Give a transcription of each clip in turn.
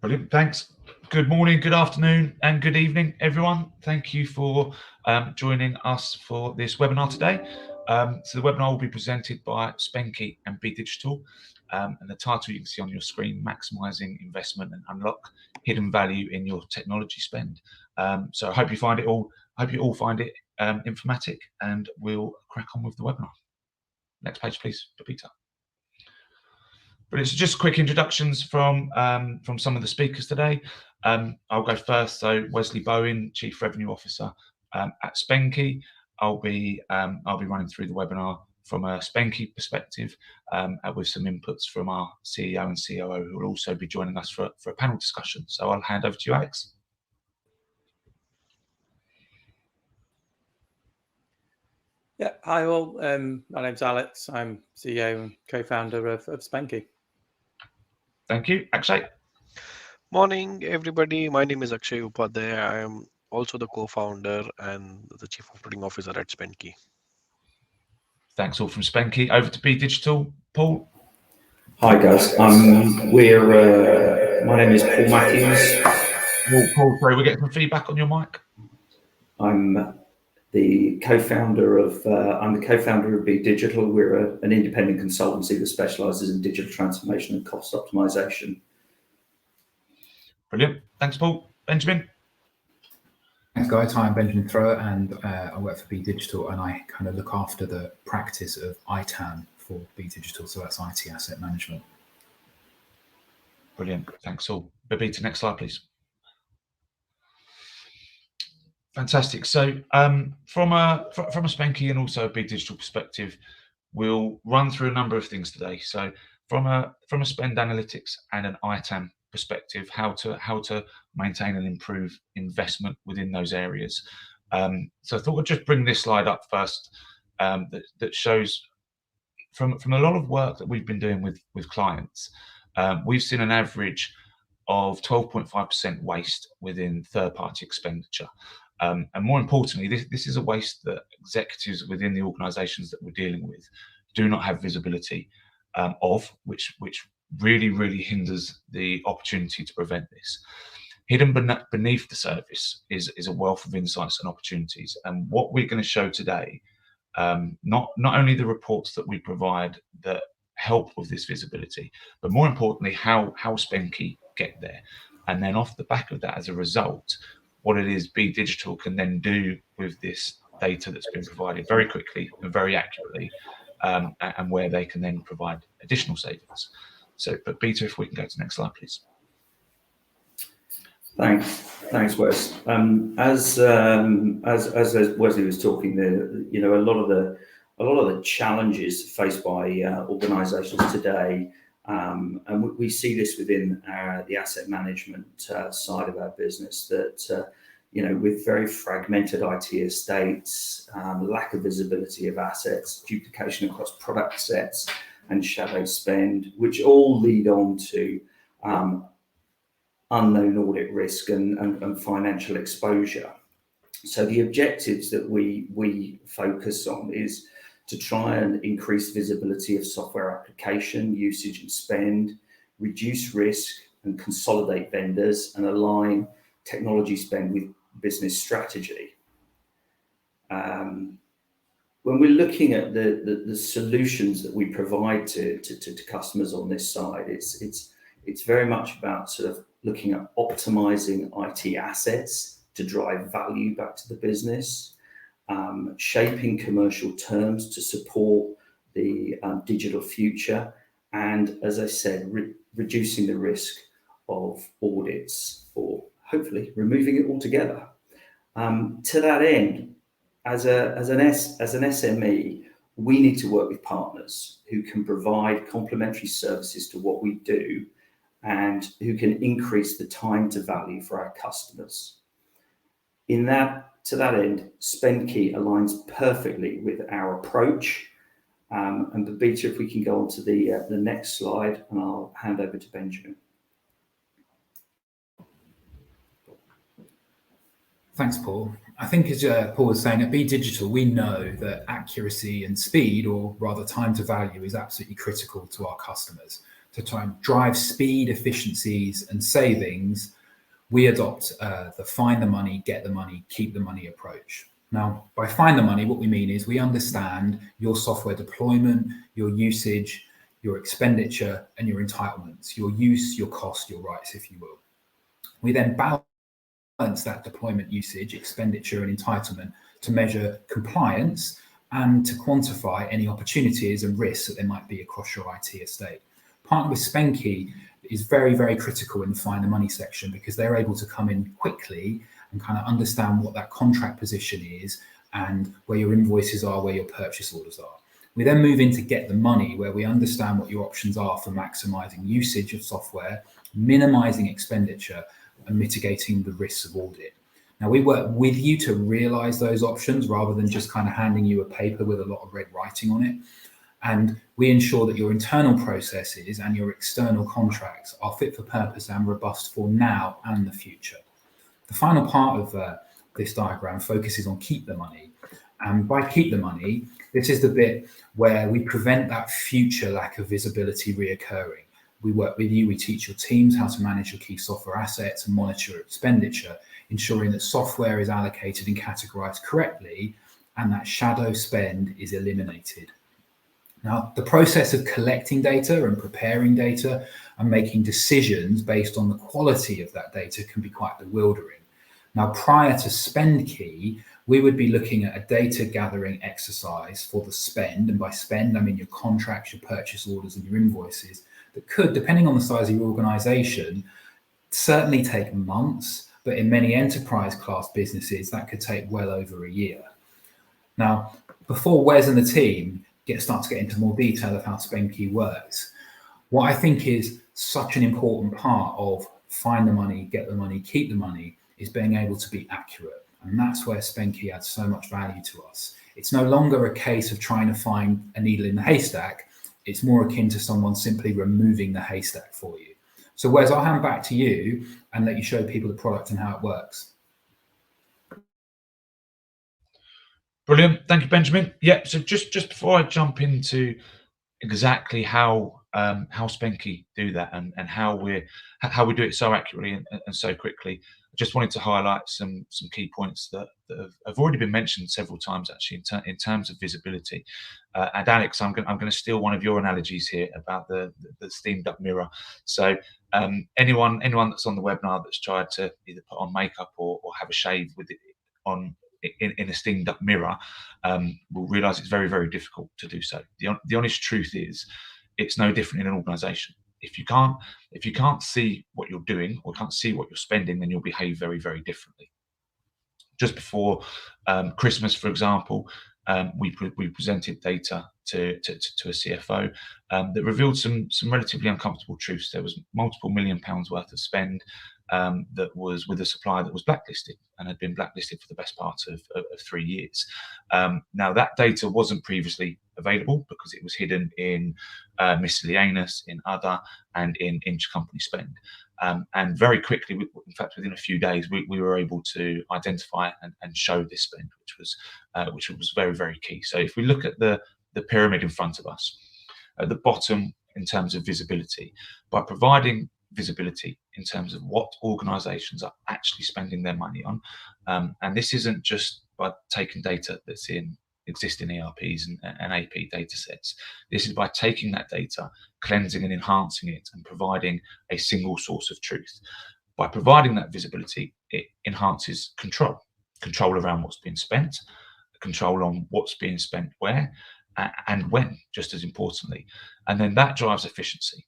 Brilliant. Thanks. Good morning, good afternoon, and good evening, everyone. Thank you for joining us for this webinar today. So the webinar will be presented by Spenke and Be Digital, and the title you can see on your screen: Maximising Investment and Unlock Hidden Value in Your Technology Spend. So I hope you find it all. I hope you all find it informative, and we'll crack on with the webinar. Next page, please, Peter. Brilliant. So just quick introductions from some of the speakers today. I'll go first. So Wesley Bowen, Chief Revenue Officer at Spenke. I'll be running through the webinar from a Spenke perspective with some inputs from our CEO and COO, who will also be joining us for a panel discussion. So I'll hand over to you, Alex. Yeah, hi all. My name's Alex. I'm CEO and co-founder of Spenke. Thank you, Akshay. Morning, everybody. My name is Akshay Upadhyay. I am also the co-founder and the Chief Operating Officer at Spenke. Thanks all from Spenke. Over to Be Digital, Paul. Hi guys. My name is Paul Matthews. Paul, sorry, we're getting some feedback on your mic. I'm the co-founder of Be Digital. We're an independent consultancy that specialises in digital transformation and cost optimization. Brilliant. Thanks, Paul. Benjamin. Thanks, guys. Hi, I'm Benjamin Thrower, and I work for Be Digital, and I kind of look after the practice of ITAM for Be Digital, so that's IT asset management. Brilliant. Thanks all. Babita, next slide, please. Fantastic. So from a Spenke and also a Be Digital perspective, we'll run through a number of things today. So from a spend analytics and an ITAM perspective, how to maintain and improve investment within those areas. So I thought I'd just bring this slide up first, that shows from a lot of work that we've been doing with clients, we've seen an average of 12.5% waste within third-party expenditure. And more importantly, this is a waste that executives within the organisations that we're dealing with do not have visibility of, which really hinders the opportunity to prevent this. Hidden beneath the surface is a wealth of insights and opportunities. And what we're going to show today, not only the reports that we provide that help with this visibility, but more importantly, how Spenke get there. And then off the back of that, as a result, what it is Be Digital can then do with this data that's been provided very quickly and very accurately, and where they can then provide additional savings. So, but Peter, if we can go to the next slide, please. Thanks, Wes. As Wesley was talking there, a lot of the challenges faced by organisations today, and we see this within the asset management side of our business, that with very fragmented IT estates, lack of visibility of assets, duplication across product sets, and shadow spend, which all lead on to unknown audit risk and financial exposure. So the objectives that we focus on is to try and increase visibility of software application usage and spend, reduce risk and consolidate vendors, and align technology spend with business strategy. When we're looking at the solutions that we provide to customers on this side, it's very much about sort of looking at optimizing IT assets to drive value back to the business, shaping commercial terms to support the digital future, and, as I said, reducing the risk of audits, or hopefully removing it altogether. To that end, as an SME, we need to work with partners who can provide complementary services to what we do and who can increase the time to value for our customers. To that end, Spenke aligns perfectly with our approach. And Babita, if we can go on to the next slide, and I'll hand over to Benjamin. Thanks, Paul. I think, as Paul was saying, at Be Digital, we know that accuracy and speed, or rather time to value, is absolutely critical to our customers. to try and drive speed, efficiencies, and savings, we adopt the find the money, get the money, keep the money approach. Now, by find the money, what we mean is we understand your software deployment, your usage, your expenditure, and your entitlements, your use, your cost, your rights, if you will. We then balance that deployment, usage, expenditure, and entitlement to measure compliance and to quantify any opportunities and risks that there might be across your IT estate. Partnering with Spenky is very, very critical in the find the money section, because they're able to come in quickly and kind of understand what that contract position is and where your invoices are, where your purchase orders are. We then move into get the money, where we understand what your options are for maximizing usage of software, minimizing expenditure, and mitigating the risks of audit. Now, we work with you to realize those options rather than just kind of handing you a paper with a lot of red writing on it. And we ensure that your internal processes and your external contracts are fit for purpose and robust for now and the future. The final part of this diagram focuses on keep the money. And by keep the money, this is the bit where we prevent that future lack of visibility reoccurring. We work with you, we teach your teams how to manage your key software assets and monitor your expenditure, ensuring that software is allocated and categorized correctly and that shadow spend is eliminated. Now, the process of collecting data and preparing data and making decisions based on the quality of that data can be quite bewildering. Now, prior to Spendkey, we would be looking at a data gathering exercise for the spend, and by spend, I mean your contracts, your purchase orders, and your invoices, that could, depending on the size of your organization, certainly take months, but in many enterprise class businesses, that could take well over a year. Now, before Wes and the team start to get into more detail of how Spenky works, what I think is such an important part of find the money, get the money, keep the money is being able to be accurate. And that's where Spenky adds so much value to us. It's no longer a case of trying to find a needle in the haystack. It's more akin to someone simply removing the haystack for you. So Wes, I'll hand back to you and let you show people the product and how it works. Brilliant. Thank you, Benjamin. Yeah, so just before I jump into exactly how Spenky do that and how we do it so accurately and so quickly, I just wanted to highlight some key points that have already been mentioned several times actually in terms of visibility. And Alex, I'm going to steal one of your analogies here about the steamed up mirror. So anyone that's on the webinar that's tried to either put on makeup or have a shave with it on in a steamed up mirror will realize it's very, very difficult to do so. The honest truth is it's no different in an organization. If you can't see what you're doing or can't see what you're spending, then you'll behave very, very differently. Just before Christmas, for example, we presented data to a CFO that revealed some relatively uncomfortable truths. There was multiple £1 million worth of spend that was with a supplier that was blacklisted and had been blacklisted for the best part of 3 years. Now, that data wasn't previously available because it was hidden in miscellaneous, in other, and in intercompany spend. And very quickly, in fact, within a few days, we were able to identify and show this spend, which was very, very key. So if we look at the pyramid in front of us, at the bottom in terms of visibility, by providing visibility in terms of what organizations are actually spending their money on, and this isn't just by taking data that's in existing ERPs and AP data sets. This is by taking that data, cleansing and enhancing it, and providing a single source of truth. By providing that visibility, it enhances control around what's being spent, control on what's being spent where and when, just as importantly. And then that drives efficiency,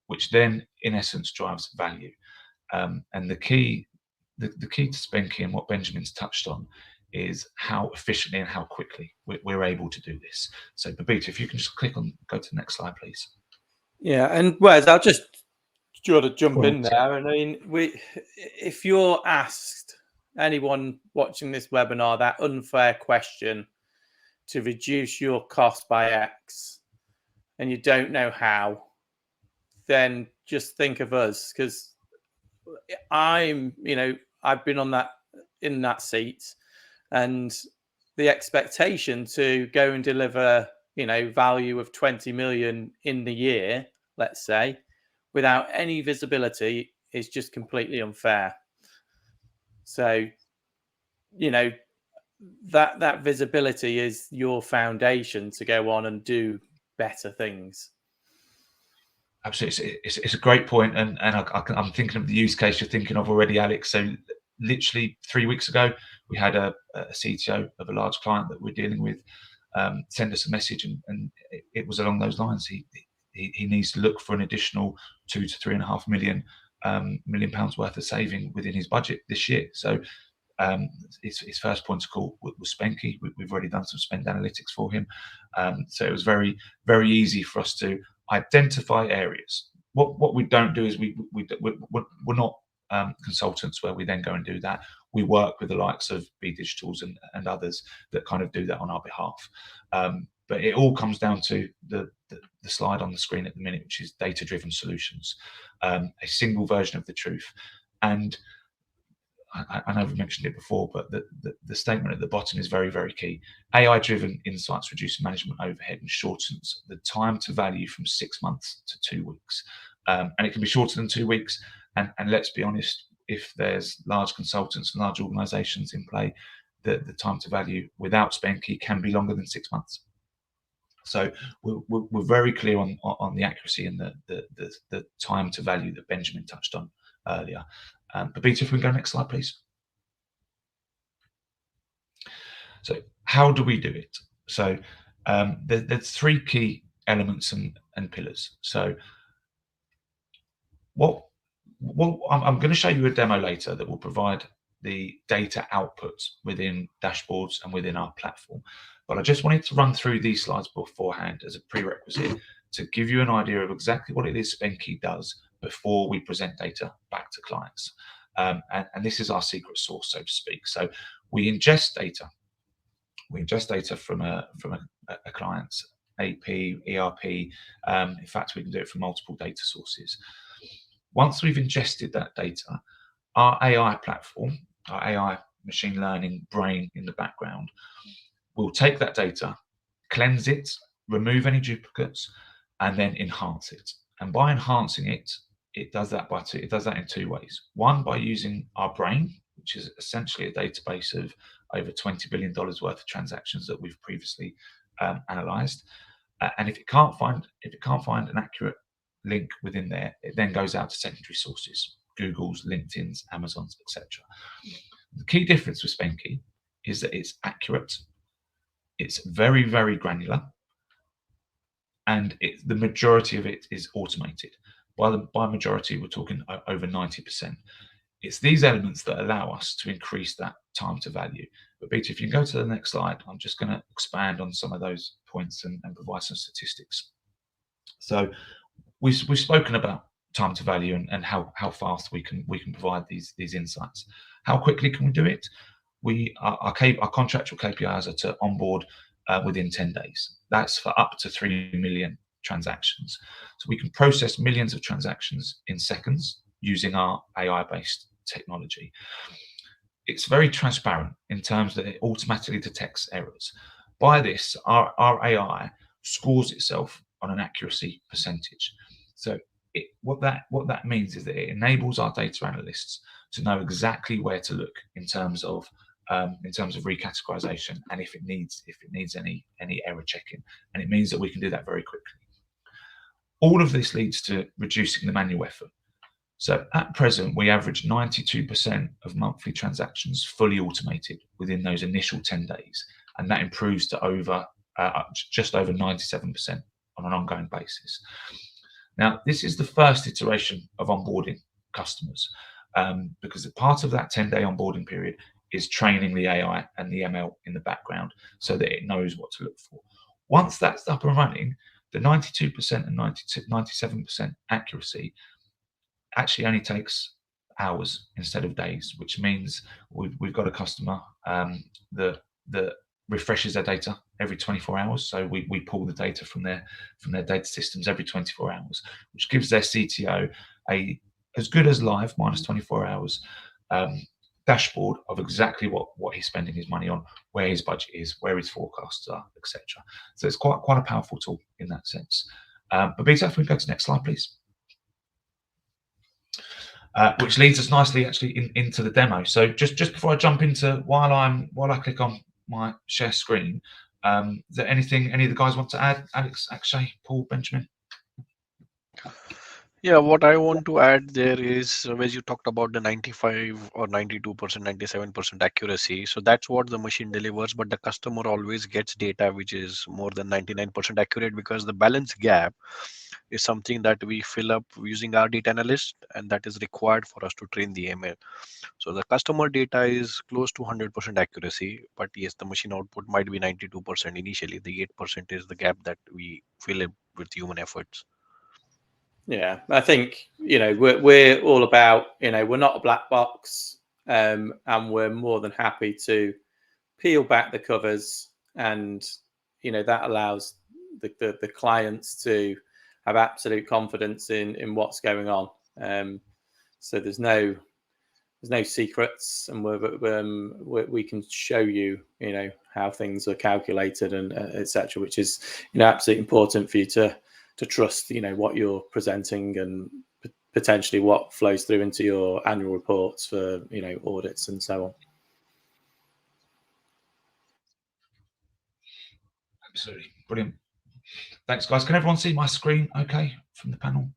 which then in essence drives value. And the key to Spenky and what Benjamin's touched on is how efficiently and how quickly we're able to do this. So Babita, if you can just go to the next slide, please. Yeah, and Wes, I'll just sort of jump in there. I mean, if you're asked, anyone watching this webinar, that unfair question to reduce your cost by X, and you don't know how, then just think of us, because I've been in that seat, and the expectation to go and deliver, value of 20 million in the year, let's say, without any visibility is just completely unfair. So, you know, that visibility is your foundation to go on and do better things. Absolutely, it's a great point, and I'm thinking of the use case you're thinking of already, Alex. So literally 3 weeks ago, we had a CTO of a large client that we're dealing with send us a message, and it was along those lines. He needs to look for an additional £2 to £3.5 million worth of saving within his budget this year. So his first point of call was Spenky. We've already done some spend analytics for him, so it was very, very easy for us to identify areas. What we don't do is we're not consultants where we then go and do that. We work with the likes of B Digitals and others that kind of do that on our behalf. But it all comes down to the slide on the screen at the minute, which is data-driven solutions, a single version of the truth. And I know we've mentioned it before, but the statement at the bottom is very, very key. AI-driven insights reduce management overhead and shortens the time to value from 6 months to 2 weeks. And it can be shorter than 2 weeks. And let's be honest, if there's large consultants and large organizations in play, the time to value without Spenky can be longer than 6 months. So we're very clear on the accuracy and the time to value that Benjamin touched on earlier. But Peter, if we can go next slide, please. So how do we do it? So there's 3 key elements and pillars. So I'm going to show you a demo later that will provide the data output within dashboards and within our platform. But I just wanted to run through these slides beforehand as a prerequisite to give you an idea of exactly what it is Spenky does before we present data back to clients. And this is our secret sauce, so to speak. So we ingest data. We ingest data from a client's AP, ERP. In fact, we can do it from multiple data sources. Once we've ingested that data, our AI platform, our AI machine learning brain in the background, will take that data, cleanse it, remove any duplicates, and then enhance it. And by enhancing it, it does that in 2 ways. One, by using our brain, which is essentially a database of over $20 billion worth of transactions that we've previously analyzed. And if it can't find an accurate link within there, it then goes out to secondary sources, Google's, LinkedIn's, Amazon's, etc. The key difference with Spenky is that it's accurate, it's very, very granular, and the majority of it is automated. By majority, we're talking over 90%. It's these elements that allow us to increase that time to value. But Peter, if you can go to the next slide, I'm just going to expand on some of those points and provide some statistics. So we've spoken about time to value and how fast we can provide these insights. How quickly can we do it? Our contractual KPIs are to onboard within 10 days. That's for up to 3 million transactions. So we can process millions of transactions in seconds using our AI-based technology. It's very transparent in terms that it automatically detects errors. By this, our AI scores itself on an accuracy percentage. So what that means is that it enables our data analysts to know exactly where to look in terms of recategorization, and if it needs any error checking, and it means that we can do that very quickly. All of this leads to reducing the manual effort. So at present, we average 92% of monthly transactions fully automated within those initial 10 days, and that improves to just over 97% on an ongoing basis. Now, this is the first iteration of onboarding customers, because a part of that 10-day onboarding period is training the AI and the ML in the background so that it knows what to look for. Once that's up and running, the 92% and 97% accuracy actually only takes hours instead of days, which means we've got a customer that refreshes their data every 24 hours. So we pull the data from their data systems every 24 hours, which gives their CTO as good as live minus 24 hours dashboard of exactly what he's spending his money on, where his budget is, where his forecasts are, etc. So it's quite a powerful tool in that sense. But Peter, if we go to the next slide, please. which leads us nicely actually into the demo. So just before I jump into, while I click on my share screen, is there anything any of the guys want to add? Alex, Akshay, Paul, Benjamin? Yeah, what I want to add there is, as you talked about the 95 or 92%, 97% accuracy. So that's what the machine delivers, but the customer always gets data which is more than 99% accurate, because the balance gap is something that we fill up using our data analyst, and that is required for us to train the ML. So the customer data is close to 100% accuracy, but yes, the machine output might be 92% initially. The 8% is the gap that we fill up with human efforts. Yeah, I think, you know, we're all about, you know, we're not a black box, and we're more than happy to peel back the covers, and, you know, that allows the clients to have absolute confidence in what's going on. So there's no secrets, and we can show you, you know, how things are calculated and etc., which is, you know, absolutely important for you to trust, you know, what you're presenting, and potentially what flows through into your annual reports for, you know, audits and so on. Absolutely brilliant. Thanks, guys. Can everyone see my screen okay from the panel?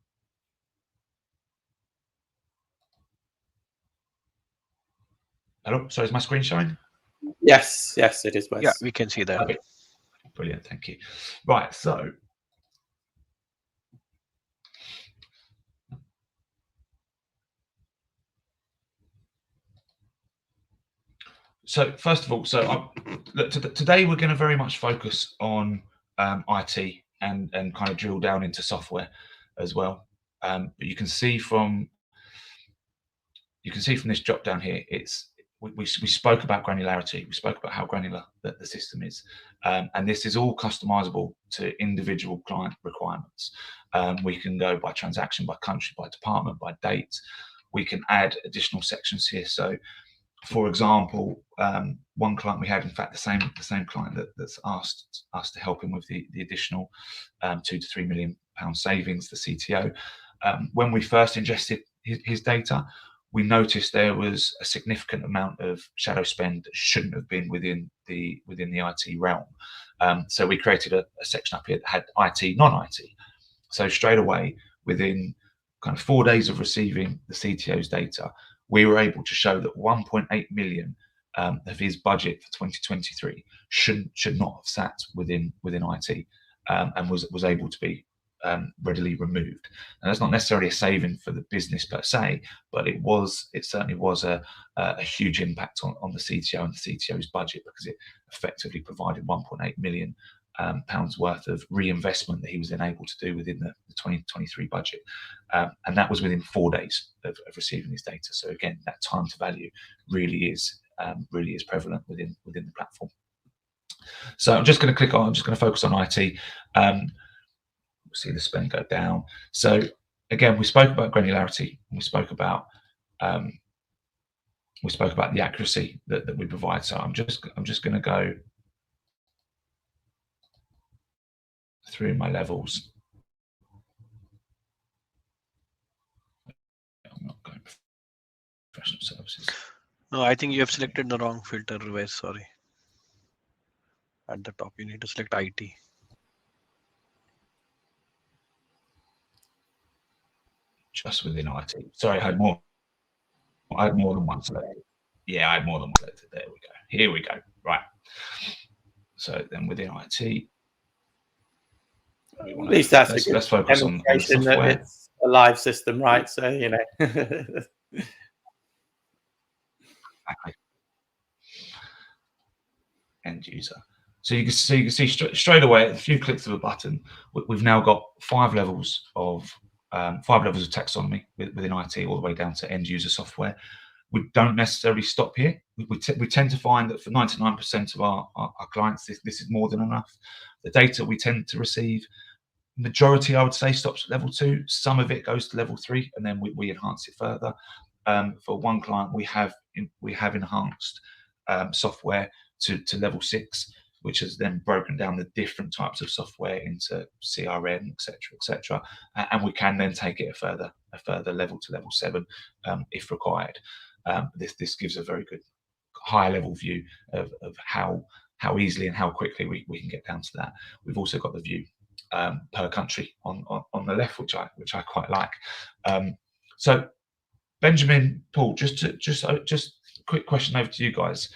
Hello, sorry, is my screen showing? Yes, it is, Wes. Yeah, we can see that. Okay. Brilliant, thank you. Right, so first of all, today we're going to very much focus on IT and kind of drill down into software as well. But you can see from this drop down here, we spoke about granularity. We spoke about how granular the system is, and this is all customizable to individual client requirements. We can go by transaction, by country, by department, by date. We can add additional sections here. So, for example, one client we had, in fact, the same client that's asked us to help him with the additional £2 to £3 million savings, the CTO. When we first ingested his data, we noticed there was a significant amount of shadow spend that shouldn't have been within the IT realm. So we created a section up here that had IT, non-IT. So straight away, within kind of 4 days of receiving the CTO's data, we were able to show that 1.8 million of his budget for 2023 should not have sat within IT, and was able to be readily removed. And that's not necessarily a saving for the business per se, but it certainly was a huge impact on the CTO and the CTO's budget, because it effectively provided 1.8 million pounds worth of reinvestment that he was then able to do within the 2023 budget, and that was within 4 days of receiving his data. So again, that time to value really is prevalent within the platform. So I'm just going to focus on IT. We'll see the spend go down. So again, we spoke about granularity, and we spoke about the accuracy that we provide. So I'm just going to go through my levels. I'm not going professional services. No, I think you have selected the wrong filter, Wes. Sorry. At the top, you need to select IT. Just within IT. Sorry, I had more than one selected. Yeah, I had more than one selected. There we go. Here we go. Right. So then within IT, at least that's let's focus on the software. That it's a live system, right? So, you know. End user. So you can see straight away, a few clicks of a button, we've now got 5 levels of taxonomy within IT, all the way down to end user software. We don't necessarily stop here. We tend to find that for 99% of our clients, this is more than enough. The data we tend to receive, majority, I would say, stops at level 2. Some of it goes to level 3, and then we enhance it further. For one client, we have enhanced software to level 6. which has then broken down the different types of software into CRM, etc., and we can then take it a further level to level 7 if required. This gives a very good higher level view of how easily and how quickly we can get down to that. We've also got the view per country on the left, which I quite like. So Benjamin, Paul, just quick question over to you guys.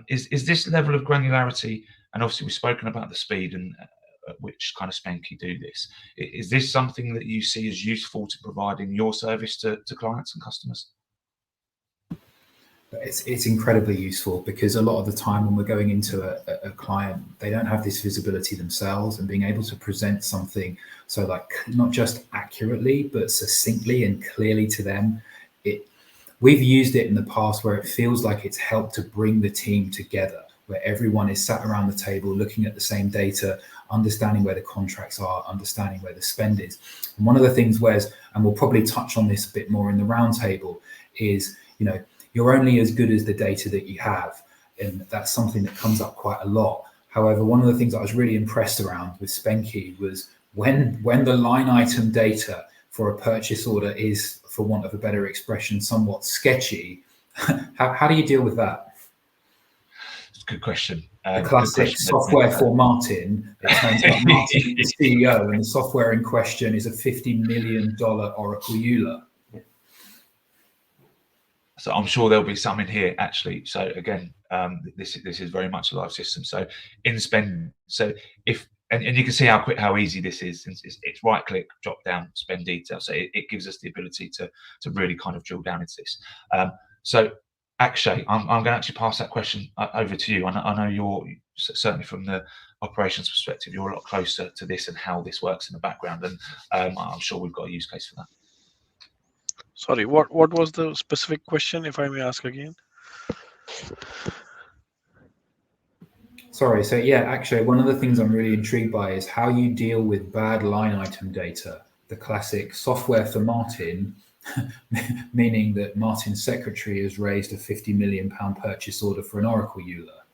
Is this level of granularity, and obviously we've spoken about the speed and at which kind of Spanky do this, is this something that you see as useful to providing your service to clients and customers? It's incredibly useful, because a lot of the time when we're going into a client, they don't have this visibility themselves, and being able to present something so like not just accurately but succinctly and clearly to them, we've used it in the past where it feels like it's helped to bring the team together, where everyone is sat around the table looking at the same data, understanding where the contracts are, understanding where the spend is. And one of the things, Wes, and we'll probably touch on this a bit more in the roundtable, is, you're only as good as the data that you have. And that's something that comes up quite a lot. However, one of the things I was really impressed around with Spanky was when the line item data for a purchase order is, for want of a better expression, somewhat sketchy, how do you deal with that? It's a good question. The classic software for Martin. It turns out Martin is the CEO, and the software in question is a $50 million Oracle EULA. So I'm sure there'll be some in here actually. So again, this is very much a live system. So in spend, so if and you can see how easy this is. It's right click, drop down, spend detail. So it gives us the ability to really kind of drill down into this. So Akshay, I'm going to actually pass that question over to you. I know you're certainly from the operations perspective, you're a lot closer to this and how this works in the background, and I'm sure we've got a use case for that. Sorry, what was the specific question, if I may ask again? Sorry, so yeah, actually, one of the things I'm really intrigued by is how you deal with bad line item data. The classic software for Martin, meaning that Martin's secretary has raised a £50 million purchase order for an Oracle EULA.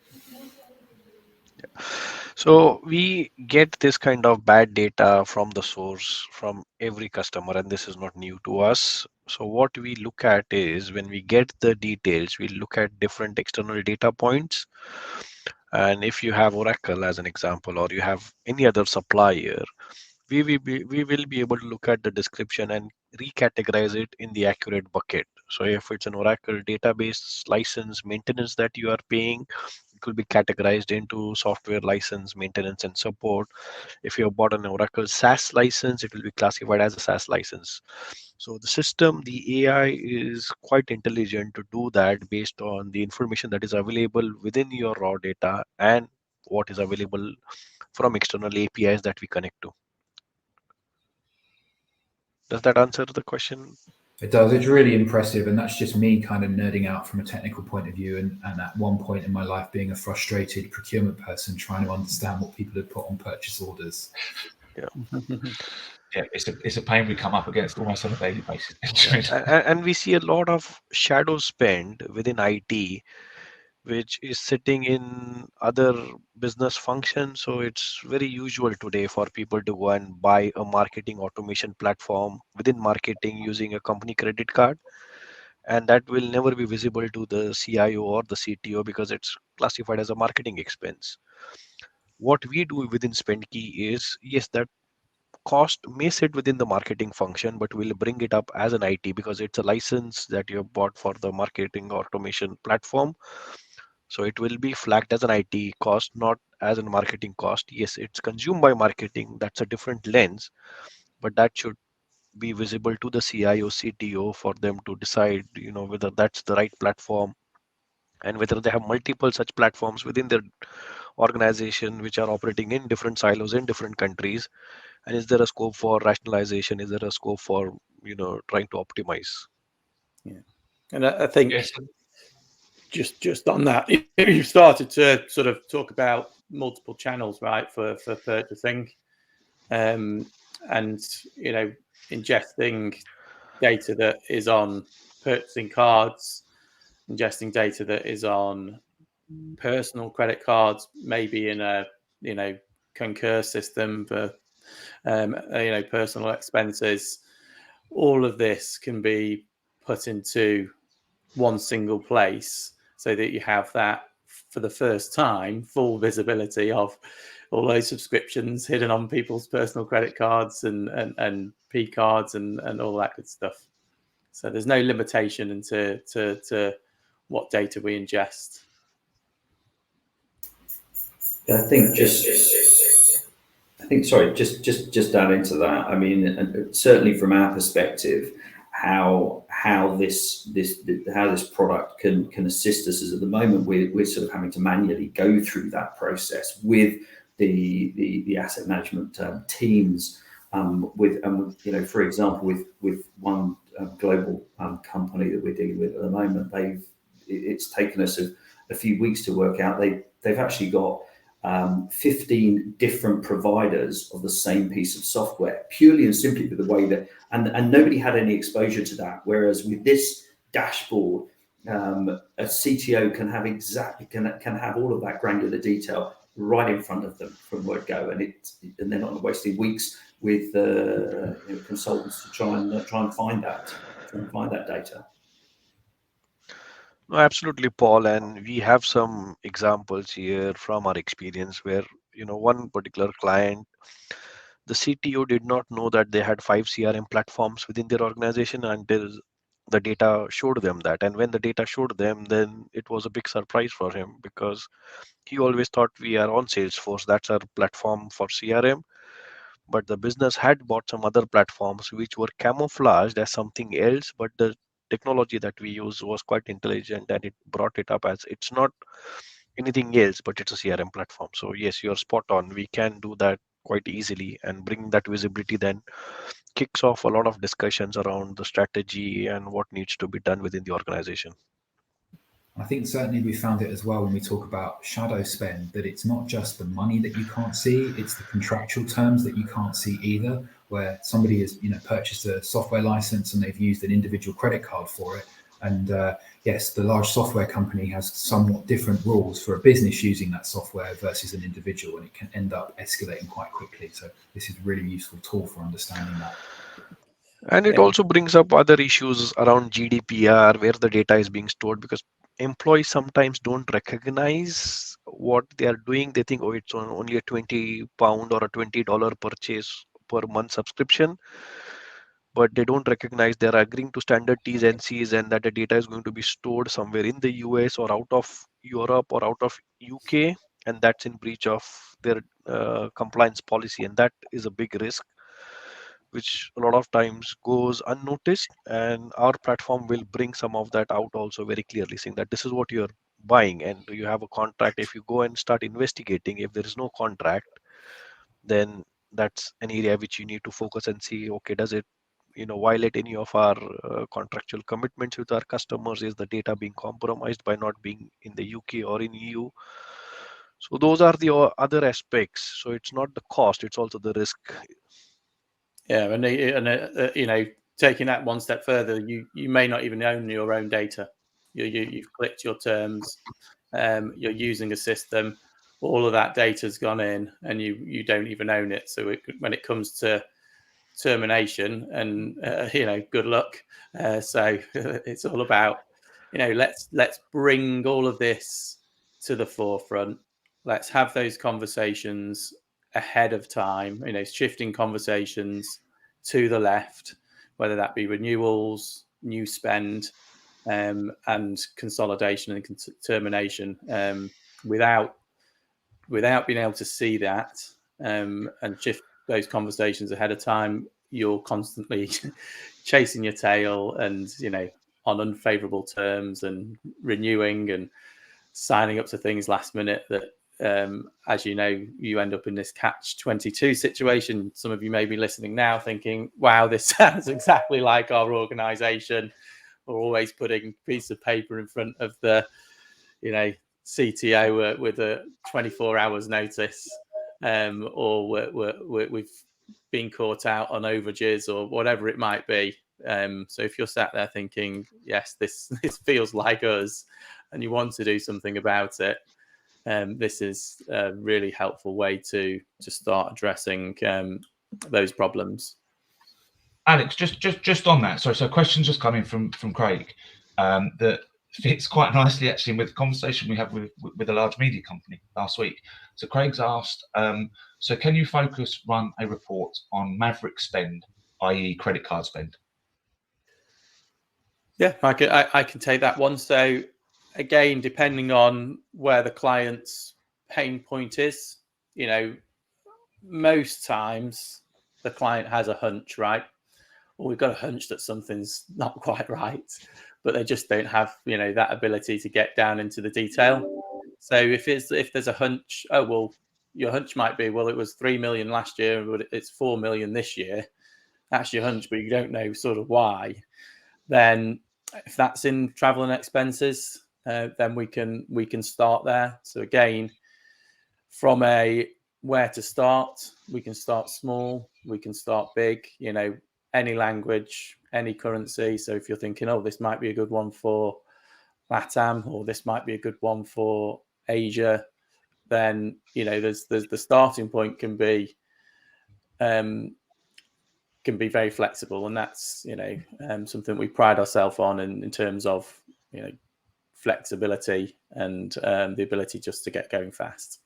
So we get this kind of bad data from the source, from every customer, and this is not new to us. So what we look at is, when we get the details, we look at different external data points. And if you have Oracle as an example, or you have any other supplier, we will be able to look at the description and recategorize it in the accurate bucket. So if it's an Oracle database license maintenance that you are paying, it will be categorized into software license, maintenance, and support. If you have bought an Oracle SaaS license, it will be classified as a SaaS license. So the system, the AI, is quite intelligent to do that based on the information that is available within your raw data and what is available from external APIs that we connect to. Does that answer the question? It does. It's really impressive, and that's just me kind of nerding out from a technical point of view, and at one point in my life being a frustrated procurement person trying to understand what people had put on purchase orders. Yeah. Yeah, it's a pain we come up against almost on a daily basis. And we see a lot of shadow spend within IT, which is sitting in other business functions. So it's very usual today for people to go and buy a marketing automation platform within marketing using a company credit card. And that will never be visible to the CIO or the CTO because it's classified as a marketing expense. What we do within SpendKey is, yes, that cost may sit within the marketing function, but we'll bring it up as an IT because it's a license that you have bought for the marketing automation platform. So it will be flagged as an IT cost, not as a marketing cost. Yes, it's consumed by marketing. That's a different lens, but that should be visible to the CIO, CTO for them to decide, whether that's the right platform and whether they have multiple such platforms within their organization which are operating in different silos in different countries. And is there a scope for rationalization? Is there a scope for, trying to optimize? Yeah. And I think Yes. just on that, you've started to sort of talk about multiple channels, right, for purchasing, and ingesting data that is on purchasing cards, ingesting data that is on personal credit cards, maybe in a Concur system for personal expenses. All of this can be put into one single place so that you have that for the first time full visibility of all those subscriptions hidden on people's personal credit cards and P cards and all that good stuff. So there's no limitation into to what data we ingest. I think just add into that. I mean, certainly from our perspective, how this product can assist us is at the moment we're sort of having to manually go through that process with the asset management teams. For example, with one global company that we're dealing with at the moment, it's taken us a few weeks to work out. They've actually got 15 different providers of the same piece of software, purely and simply for the way that, and nobody had any exposure to that. Whereas with this dashboard, a CTO can have all of that granular detail right in front of them from word go, and they're not wasting weeks with consultants to try and find that data. No, absolutely, Paul. And we have some examples here from our experience where, one particular client, the CTO did not know that they had 5 CRM platforms within their organization until the data showed them that. And when the data showed them, then it was a big surprise for him, because he always thought we are on Salesforce, that's our platform for CRM. But the business had bought some other platforms which were camouflaged as something else, but the technology that we use was quite intelligent, and it brought it up as it's not anything else, but it's a CRM platform. So yes, you're spot on. We can do that quite easily, and bring that visibility then kicks off a lot of discussions around the strategy and what needs to be done within the organization. I think certainly we found it as well when we talk about shadow spend, that it's not just the money that you can't see, it's the contractual terms that you can't see either, where somebody has purchased a software license and they've used an individual credit card for it. And yes, the large software company has somewhat different rules for a business using that software versus an individual, and it can end up escalating quite quickly. So this is a really useful tool for understanding that. And it also brings up other issues around GDPR, where the data is being stored, because employees sometimes don't recognize what they are doing. They think, oh, it's only a £20 or a $20 purchase per month subscription, but they don't recognize they're agreeing to standard T's and C's, and that the data is going to be stored somewhere in the US or out of Europe or out of UK, and that's in breach of their compliance policy, and that is a big risk, which a lot of times goes unnoticed. And our platform will bring some of that out also very clearly, saying that this is what you're buying, and do you have a contract? If you go and start investigating, if there is no contract, then that's an area which you need to focus and see, okay, does it violate any of our contractual commitments with our customers? Is the data being compromised by not being in the UK or in EU? So those are the other aspects. So it's not the cost, it's also the risk. Yeah, and taking that one step further, you may not even own your own data. You've clicked your terms, you're using a system, all of that data's gone in, and you don't even own it. So when it comes to termination, and good luck. So it's all about let's bring all of this to the forefront. Let's have those conversations ahead of time, shifting conversations to the left, whether that be renewals, new spend, and consolidation and termination, without being able to see that and shift those conversations ahead of time. You're constantly chasing your tail and on unfavorable terms, and renewing and signing up to things last minute that as you end up in this catch-22 situation. Some of you may be listening now thinking, wow, this sounds exactly like our organization. We're always putting a piece of paper in front of the CTO with a 24 hours notice, or we've been caught out on overages or whatever it might be. So if you're sat there thinking, yes, this feels like us, and you want to do something about it, this is a really helpful way to start addressing those problems. Alex, just on that. So questions just coming from Craig that fits quite nicely actually with the conversation we had with a large media company last week. So Craig's asked, so can you run a report on Maverick spend, i.e. credit card spend? Yeah, I can take that one. So again, depending on where the client's pain point is, most times the client has a hunch, right? Or we've got a hunch that something's not quite right, but they just don't have, that ability to get down into the detail. So if there's a hunch, oh, well, your hunch might be, well, it was 3 million last year, but it's 4 million this year. That's your hunch, but you don't know sort of why. Then if that's in travel and expenses, then we can start there. So again, from a where to start, we can start small, we can start big, any language, any currency. So if you're thinking, oh, this might be a good one for LATAM, or this might be a good one for Asia, then there's the starting point can be very flexible, and that's something we pride ourselves on in terms of flexibility and the ability just to get going fast.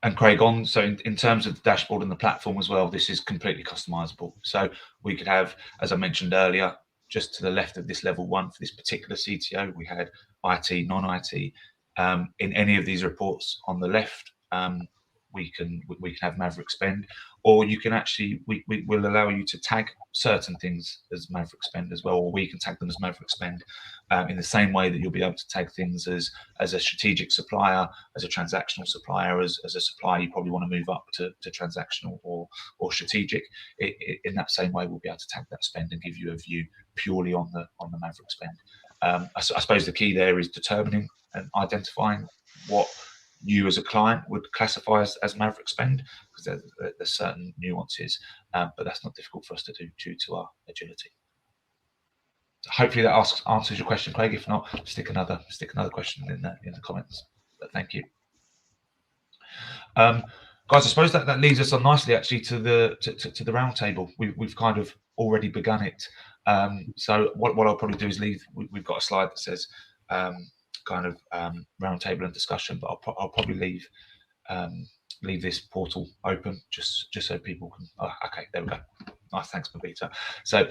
And Craig, so in terms of the dashboard and the platform as well, this is completely customizable. So we could have, as I mentioned earlier, just to the left of this level 1 for this particular CTO, we had IT, non-IT. In any of these reports on the left, we can have Maverick spend, or you can actually, we will allow you to tag certain things as Maverick spend as well, or we can tag them as Maverick spend in the same way that you'll be able to tag things as a strategic supplier, as a transactional supplier, as a supplier you probably want to move up to transactional or strategic. In that same way, we'll be able to tag that spend and give you a view purely on the Maverick spend. I suppose the key there is determining and identifying what you as a client would classify as Maverick spend, because there's certain nuances, but that's not difficult for us to do due to our agility. So hopefully that answers your question, Craig. If not, stick another question in the comments. But thank you, guys. I suppose that leads us on nicely actually to the round table. We've kind of already begun it. So what I'll probably do is we've got a slide that says kind of round table and discussion, but I'll probably leave this portal open just so people can. Oh, okay, there we go. Nice, thanks, Mabita. So,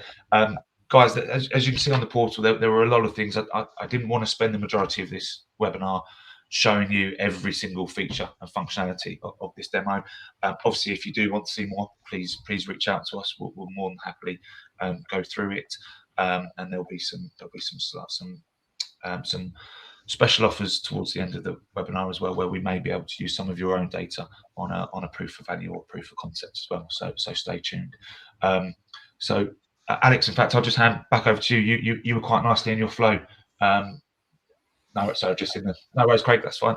guys, as you can see on the portal, there were a lot of things. I didn't want to spend the majority of this webinar showing you every single feature and functionality of this demo. Obviously, if you do want to see more, please reach out to us. We'll more than happily go through it, and there'll be some special offers towards the end of the webinar as well, where we may be able to use some of your own data on a proof of value or proof of concept as well. So stay tuned. So Alex, in fact, I'll just hand back over to you. You were quite nicely in your flow. No, sorry, just in the no worries, Craig. That's fine.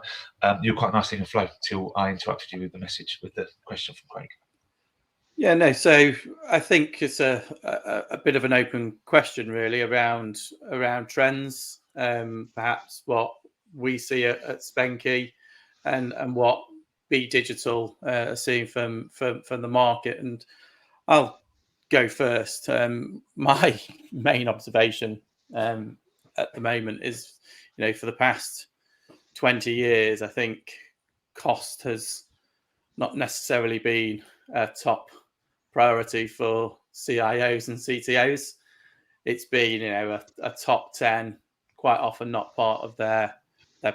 You were quite nicely in your flow till I interrupted you with the message with the question from Craig. Yeah, no. So I think it's a bit of an open question, really, around trends. Perhaps what we see at Spenky and what Be Digital are seeing from the market. And I'll go first. My main observation at the moment is, for the past 20 years, I think cost has not necessarily been a top priority for CIOs and CTOs. It's been, a top 10, quite often not part of their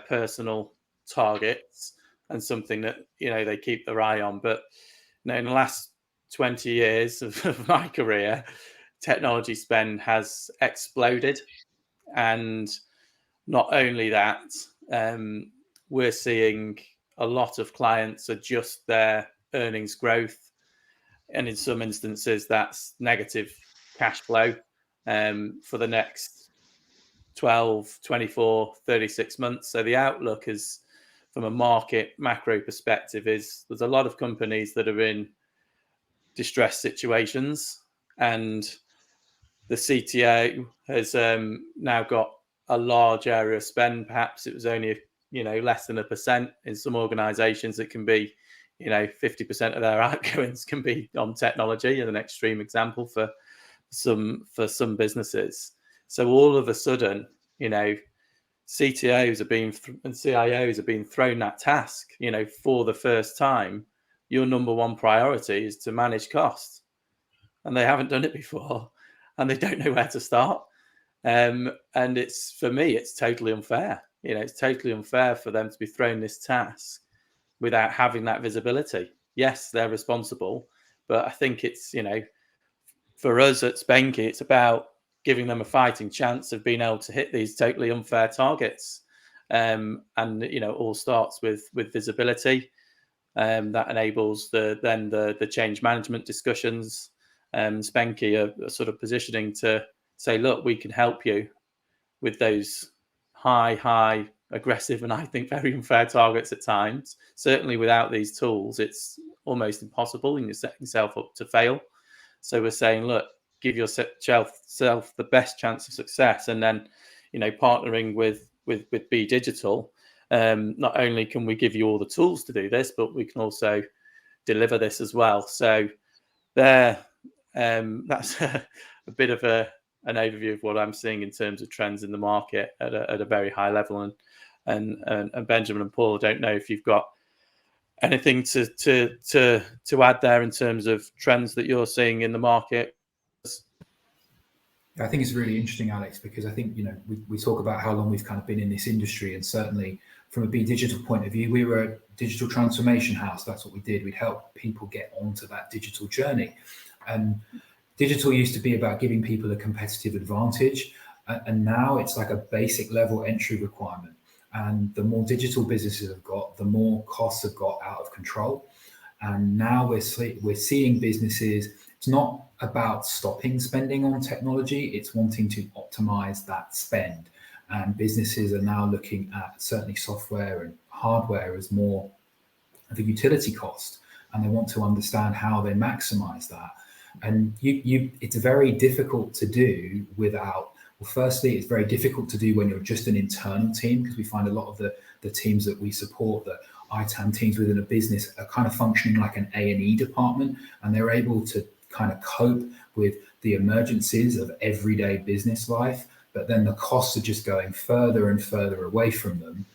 personal targets, and something that they keep their eye on. But in the last 20 years of my career, technology spend has exploded, and not only that, we're seeing a lot of clients adjust their earnings growth, and in some instances that's negative cash flow for the next 12, 24, 36 months. So the outlook is, from a market macro perspective, is there's a lot of companies that are in distressed situations, and the CTO has now got a large area of spend. Perhaps it was only, less than 1%. In some organizations, it can be, 50% of their outgoings can be on technology, as an extreme example for some businesses. So all of a sudden, CTOs and CIOs are being thrown that task, for the first time. Your number one priority is to manage costs, and they haven't done it before, and they don't know where to start. And for me, it's totally unfair. It's totally unfair for them to be thrown this task without having that visibility. Yes, they're responsible, but I think it's, for us at Spenke, it's about giving them a fighting chance of being able to hit these totally unfair targets. And all starts with visibility. That enables the change management discussions. Spenke are sort of positioning to say, look, we can help you with those high, aggressive, and I think very unfair targets at times. Certainly without these tools, it's almost impossible, and you're setting yourself up to fail. So we're saying, look, give yourself the best chance of success, and then, partnering with Be Digital. Not only can we give you all the tools to do this, but we can also deliver this as well. So that's a bit of an overview of what I'm seeing in terms of trends in the market at a very high level. And Benjamin and Paul, I don't know if you've got anything to add there in terms of trends that you're seeing in the market. I think it's really interesting, Alex, because I think, we talk about how long we've kind of been in this industry, and certainly from a Be Digital point of view, we were a digital transformation house. That's what we did. We'd help people get onto that digital journey. And digital used to be about giving people a competitive advantage. And now it's like a basic level entry requirement. And the more digital businesses have got, the more costs have got out of control. And now we're seeing businesses, it's not about stopping spending on technology, it's wanting to optimize that spend. And businesses are now looking at certainly software and hardware as more of a utility cost, and they want to understand how they maximize that. And it's very difficult to do without, well, firstly, it's very difficult to do when you're just an internal team, because we find a lot of the teams that we support, the ITAM teams within a business, are kind of functioning like an A&E department, and they're able to kind of cope with the emergencies of everyday business life, but then the costs are just going further and further away from them.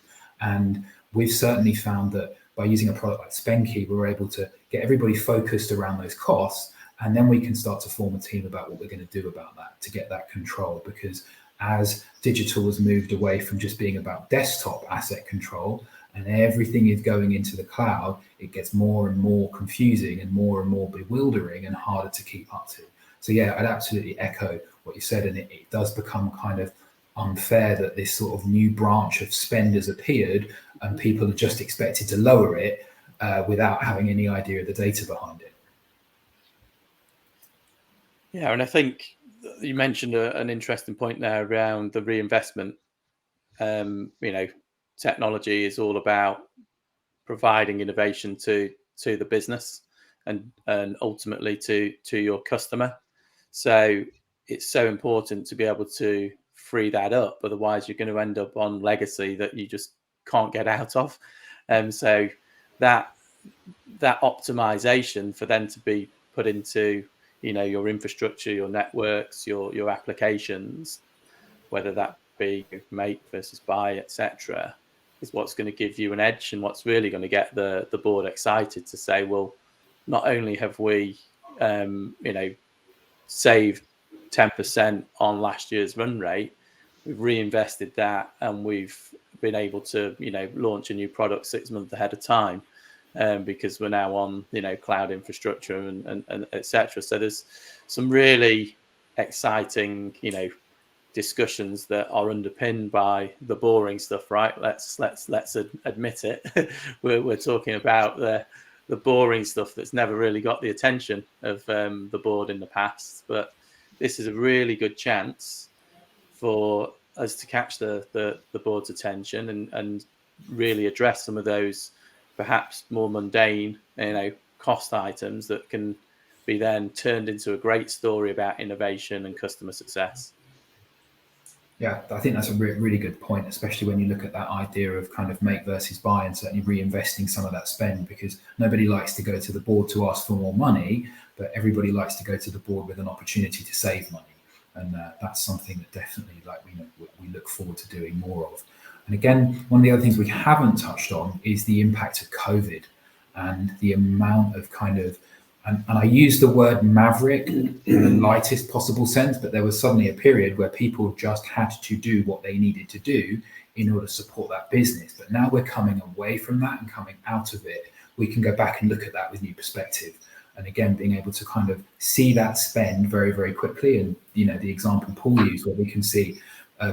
And we've certainly found that by using a product like Spenke, we're able to get everybody focused around those costs, and then we can start to form a team about what we're going to do about that to get that control. Because as digital has moved away from just being about desktop asset control and everything is going into the cloud, it gets more and more confusing and more bewildering and harder to keep up to. So yeah, I'd absolutely echo what you said, and it does become kind of unfair that this sort of new branch of spend has appeared and people are just expected to lower it without having any idea of the data behind it. Yeah, and I think you mentioned an interesting point there around the reinvestment. Technology is all about providing innovation to the business and ultimately to your customer. So it's so important to be able to free that up. Otherwise, you're going to end up on legacy that you just can't get out of. So that optimization for them to be put into your infrastructure, your networks, your applications, whether that be make versus buy, etc., is what's going to give you an edge, and what's really going to get the board excited to say, well, not only have we saved 10% on last year's run rate, we've reinvested that, and we've been able to launch a new product 6 months ahead of time. Because we're now on, cloud infrastructure and etc. So there's some really exciting, discussions that are underpinned by the boring stuff, right? Let's admit it. we're talking about the boring stuff that's never really got the attention of the board in the past. But this is a really good chance for us to catch the board's attention and really address some of those perhaps more mundane, cost items that can be then turned into a great story about innovation and customer success. Yeah, I think that's a really good point, especially when you look at that idea of kind of make versus buy, and certainly reinvesting some of that spend, because nobody likes to go to the board to ask for more money, but everybody likes to go to the board with an opportunity to save money. And that's something that definitely, like, we look forward to doing more of. And again, one of the other things we haven't touched on is the impact of COVID and the amount of kind of, and I use the word maverick in the lightest possible sense, but there was suddenly a period where people just had to do what they needed to do in order to support that business. But now we're coming away from that and coming out of it. We can go back and look at that with new perspective. And again, being able to kind of see that spend very, very quickly. And, the example Paul used, where we can see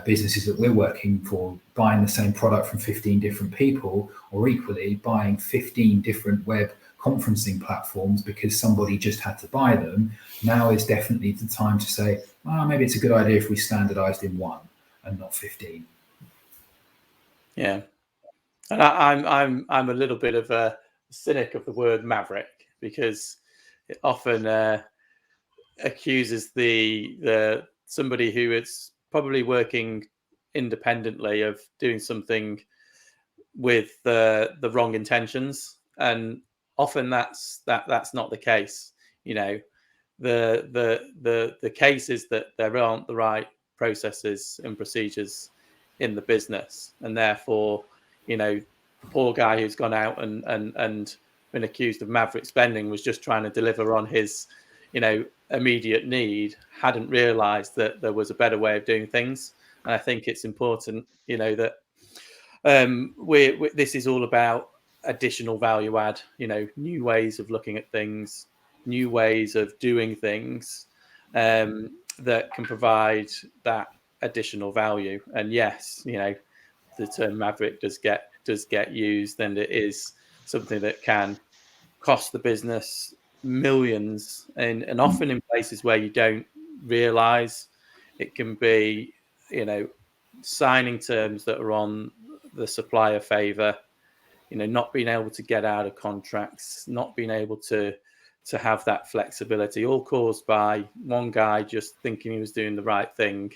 businesses that we're working for buying the same product from 15 different people, or equally buying 15 different web conferencing platforms because somebody just had to buy them. Now is definitely the time to say, maybe it's a good idea if we standardized in one and not 15. Yeah. And I'm a little bit of a cynic of the word maverick, because it often accuses the somebody who is probably working independently of doing something with the wrong intentions, and often that's not the case. The case is that there aren't the right processes and procedures in the business, and therefore, the poor guy who's gone out and been accused of maverick spending was just trying to deliver on his immediate need, hadn't realized that there was a better way of doing things. And I think it's important that this is all about additional value add, new ways of looking at things, new ways of doing things that can provide that additional value. And yes, the term maverick does get used, and it is something that can cost the business millions, and often in places where you don't realize. It can be signing terms that are on the supplier favor, not being able to get out of contracts, not being able to have that flexibility, all caused by one guy just thinking he was doing the right thing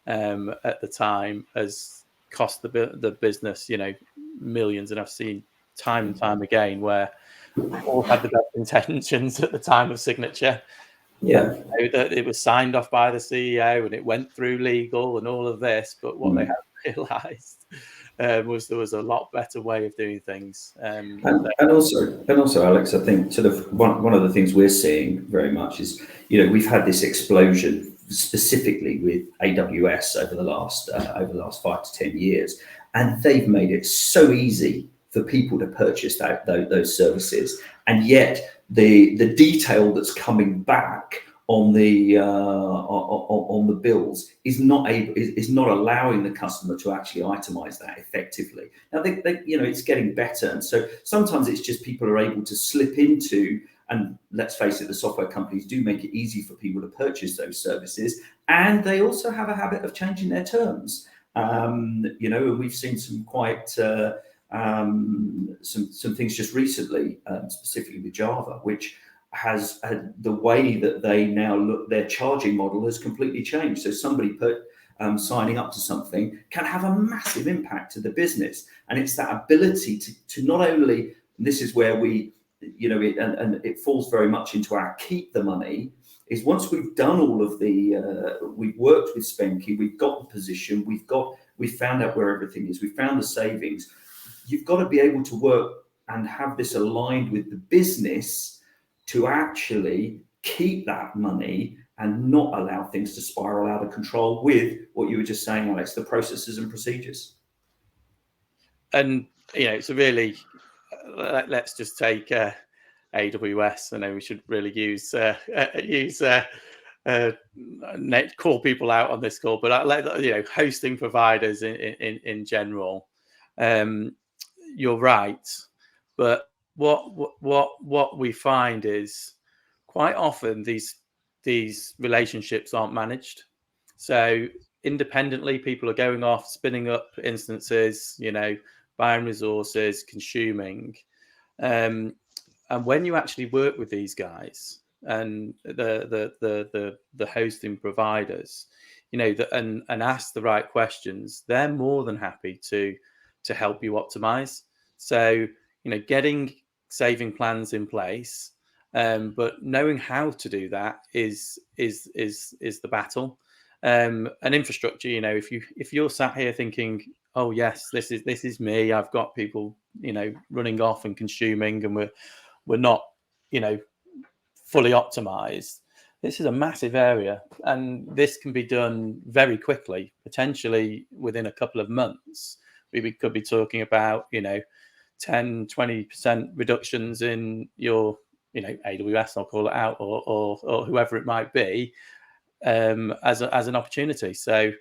at the time, has cost the business millions. And I've seen time and time again where all had the best intentions at the time of signature. Yeah, that it was signed off by the CEO and it went through legal and all of this, but what they hadn't realised was there was a lot better way of doing things. And also, Alex, I think sort of one of the things we're seeing very much is, we've had this explosion specifically with AWS over the last 5 to 10 years, and they've made it so easy for people to purchase those services, and yet the detail that's coming back on the bills is not allowing the customer to actually itemize that effectively. Now it's getting better, and so sometimes it's just people are able to slip into, and let's face it, the software companies do make it easy for people to purchase those services, and they also have a habit of changing their terms. And we've seen some quite some things just recently, specifically with Java, which has the way that they now look, their charging model has completely changed. So somebody signing up to something can have a massive impact to the business, and it's that ability to not only, this is where we, and it falls very much into our keep the money, is once we've done all of the, we've worked with Spenky, we've got the position, we've found out where everything is, we've found the savings. You've got to be able to work and have this aligned with the business to actually keep that money and not allow things to spiral out of control with what you were just saying, Alex, the processes and procedures. And, it's a really, let's just take AWS. I know we should really call people out on this call, but hosting providers in general. You're right, but what we find is quite often these relationships aren't managed. So independently, people are going off, spinning up instances, buying resources, consuming. And when you actually work with these guys and the hosting providers, and ask the right questions, they're more than happy to help you optimize. So, getting saving plans in place, but knowing how to do that is the battle. And infrastructure, if you're sat here thinking, oh yes, this is me, I've got people, running off and consuming, and we're not, fully optimized. This is a massive area, and this can be done very quickly, potentially within a couple of months. We could be talking about, 10-20% reductions in your, AWS, I'll call it out, or whoever it might be, as an opportunity. So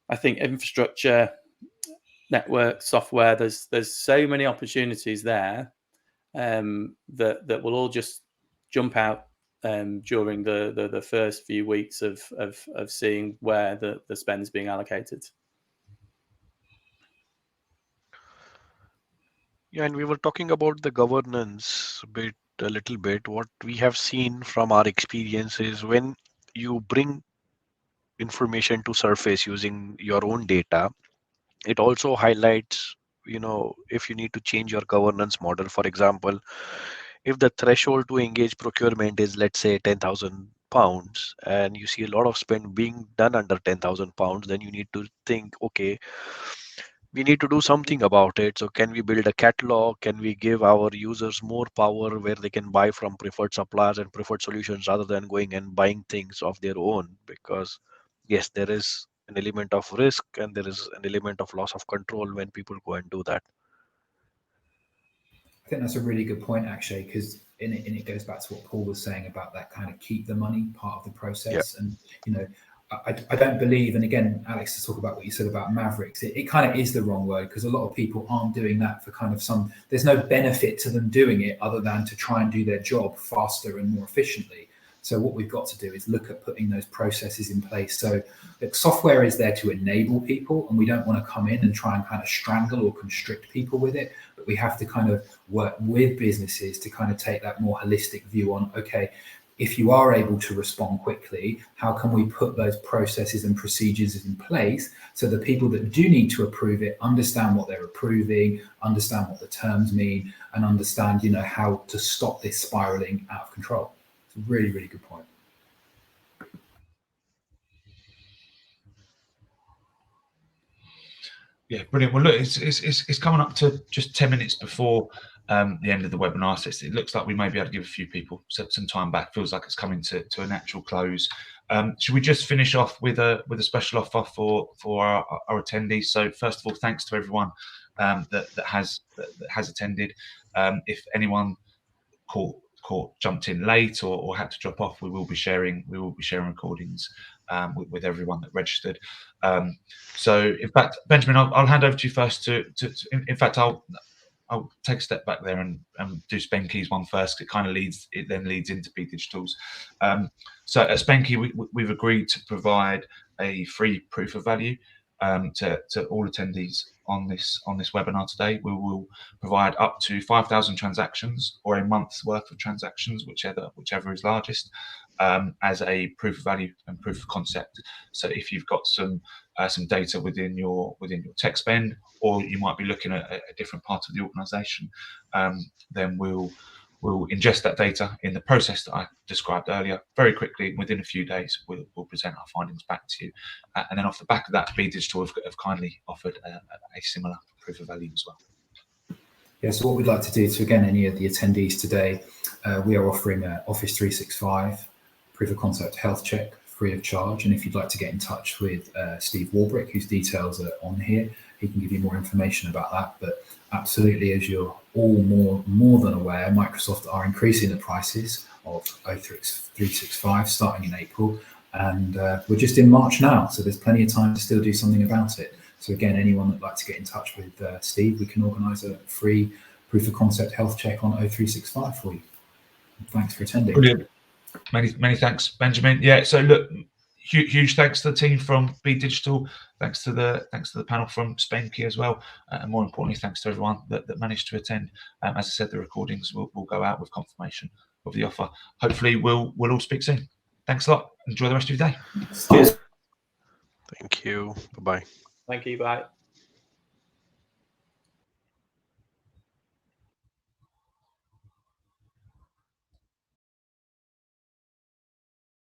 I think infrastructure, network, software, there's so many opportunities there, that will all just jump out during the first few weeks of seeing where the spend's being allocated. Yeah, and we were talking about the governance a little bit. What we have seen from our experience is when you bring information to surface using your own data, it also highlights, if you need to change your governance model. For example, if the threshold to engage procurement is, let's say, £10,000, and you see a lot of spend being done under £10,000, then you need to think, okay, we need to do something about it. So can we build a catalog? Can we give our users more power where they can buy from preferred suppliers and preferred solutions rather than going and buying things of their own? Because yes, there is an element of risk and there is an element of loss of control when people go and do that. I think that's a really good point, actually, because it goes back to what Paul was saying about that kind of keep the money part of the process. Yeah. And I don't believe, and again, Alex, to talk about what you said about Mavericks, it kind of is the wrong word, because a lot of people aren't doing that for kind of there's no benefit to them doing it other than to try and do their job faster and more efficiently. So what we've got to do is look at putting those processes in place. So look, software is there to enable people, and we don't want to come in and try and kind of strangle or constrict people with it, but we have to kind of work with businesses to kind of take that more holistic view on, okay, if you are able to respond quickly, how can we put those processes and procedures in place so the people that do need to approve it understand what they're approving, understand what the terms mean, and understand, how to stop this spiraling out of control. It's a really, really good point. Yeah, brilliant. Well, look, it's coming up to just 10 minutes before the end of the webinar, so it looks like we may be able to give a few people some time back. Feels like it's coming to a natural close. Should we just finish off with a special offer for our attendees? So first of all, thanks to everyone that has attended. If anyone jumped in late or had to drop off, we will be sharing recordings with everyone that registered. So in fact, Benjamin, I'll hand over to you first in fact, I'll take a step back there and do Spenke's one first. It then leads into B Digital's. So at Spenke, we've agreed to provide a free proof of value to all attendees on this webinar today. We will provide up to 5,000 transactions or a month's worth of transactions, whichever is largest, as a proof of value and proof of concept. So if you've got some data within your tech spend, or you might be looking at a different part of the organisation, then we'll ingest that data in the process that I described earlier very quickly. Within a few days, we'll present our findings back to you, and then off the back of that, B Digital have kindly offered a similar proof of value as well. Yeah, so what we'd like to do to, again, any of the attendees today, we are offering an Office 365 proof of concept health check free of charge. And if you'd like to get in touch with Steve Warbrick, whose details are on here, he can give you more information about that. But absolutely, as you're all more than aware, Microsoft are increasing the prices of Office 365 starting in April. And we're just in March now, so there's plenty of time to still do something about it. So again, anyone that'd like to get in touch with Steve, we can organise a free proof of concept health check on O365 for you. Thanks for attending. Brilliant. Many thanks, Benjamin. Yeah, so look, huge thanks to the team from B Digital. Thanks to the panel from Spenke as well, and more importantly, thanks to everyone that managed to attend. As I said, the recordings will go out with confirmation of the offer. Hopefully, we'll all speak soon. Thanks a lot. Enjoy the rest of your day. Cheers. Thank you. Bye-bye. Thank you. Bye.